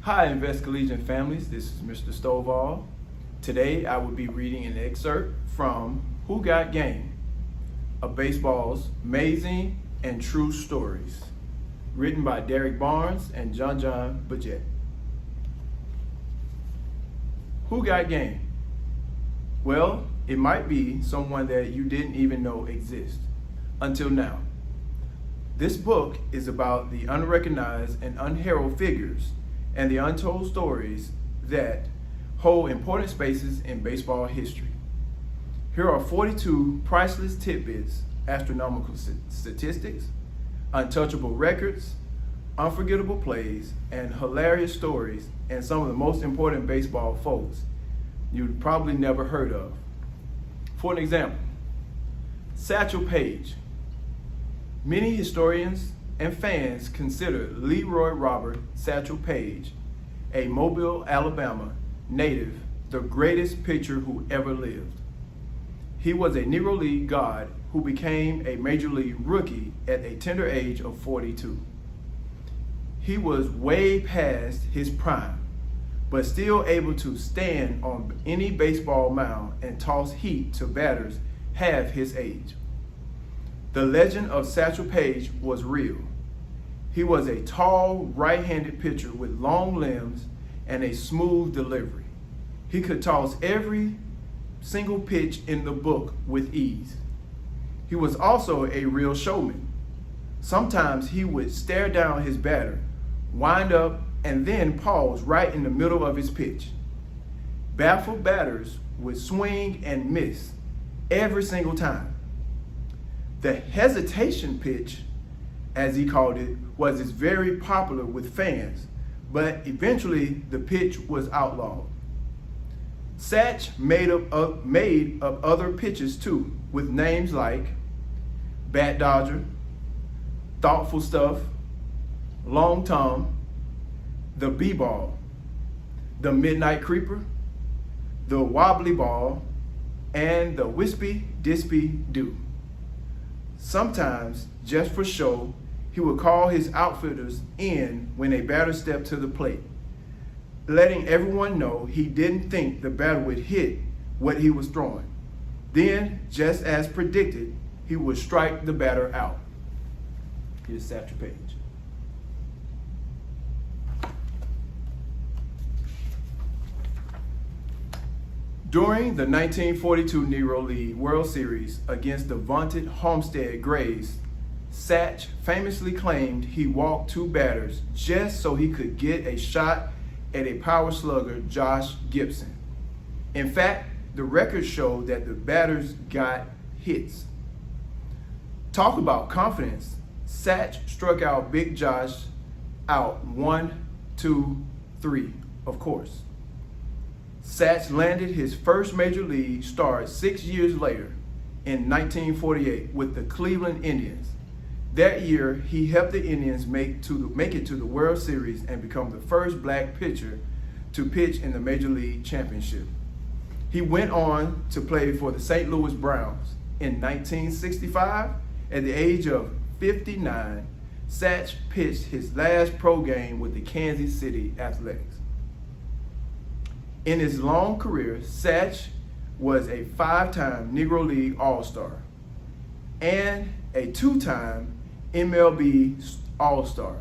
Hi, Invest Collegian families. This is Mr. Stovall. Today I will be reading an excerpt from Who Got Game? A Baseball's Amazing and True Stories, written by Derek Barnes and John Budget. Who got game? Well, it might be someone that you didn't even know exists until now. This book is about the unrecognized and unheralded figures and the untold stories that hold important spaces in baseball history. Here are 42 priceless tidbits, astronomical statistics, untouchable records, unforgettable plays, and hilarious stories, and some of the most important baseball folks you've probably never heard of. For an example, Satchel Paige. Many historians and fans consider Leroy Robert Satchel Paige, a Mobile, Alabama native, the greatest pitcher who ever lived. He was a Negro League god who became a Major League rookie at a tender age of 42. He was way past his prime, but still able to stand on any baseball mound and toss heat to batters half his age. The legend of Satchel Paige was real. He was a tall, right-handed pitcher with long limbs and a smooth delivery. He could toss every single pitch in the book with ease. He was also a real showman. Sometimes he would stare down his batter, wind up, and then pause right in the middle of his pitch. Baffled batters would swing and miss every single time. The hesitation pitch, as he called it, was very popular with fans, but eventually the pitch was outlawed. Satch made up other pitches too, with names like Bat Dodger, Thoughtful Stuff, Long Tom, the B-Ball, the Midnight Creeper, the Wobbly Ball, and the Wispy Dispy Doo. Sometimes, just for show, he would call his outfielders in when a batter stepped to the plate, letting everyone know he didn't think the batter would hit what he was throwing. Then, just as predicted, he would strike the batter out. Here's Satchel Paige. During the 1942 Negro League World Series against the vaunted Homestead Grays, Satch famously claimed he walked two batters just so he could get a shot at a power slugger, Josh Gibson. In fact, the records show that the batters got hits. Talk about confidence. Satch struck out Big Josh out 1, 2, 3, of course. Satch landed his first major league start 6 years later in 1948 with the Cleveland Indians. That year, he helped the Indians make it to the World Series and become the first black pitcher to pitch in the Major League Championship. He went on to play for the St. Louis Browns. In 1965, at the age of 59, Satch pitched his last pro game with the Kansas City Athletics. In his long career, Satch was a 5-time Negro League All-Star and a 2-time MLB All-Star.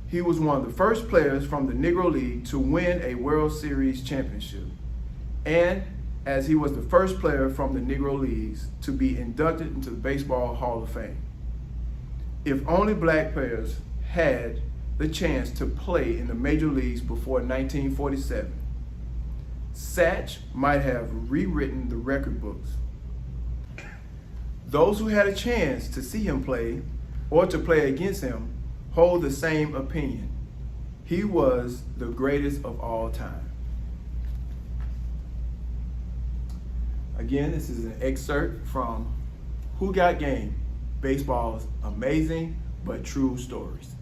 He was one of the first players from the Negro League to win a World Series championship, and as he was the first player from the Negro Leagues to be inducted into the Baseball Hall of Fame. If only black players had the chance to play in the major leagues before 1947, Satch might have rewritten the record books. Those who had a chance to see him play or to play against him hold the same opinion. He was the greatest of all time. Again, this is an excerpt from Who Got Game? Baseball's Amazing but True Stories.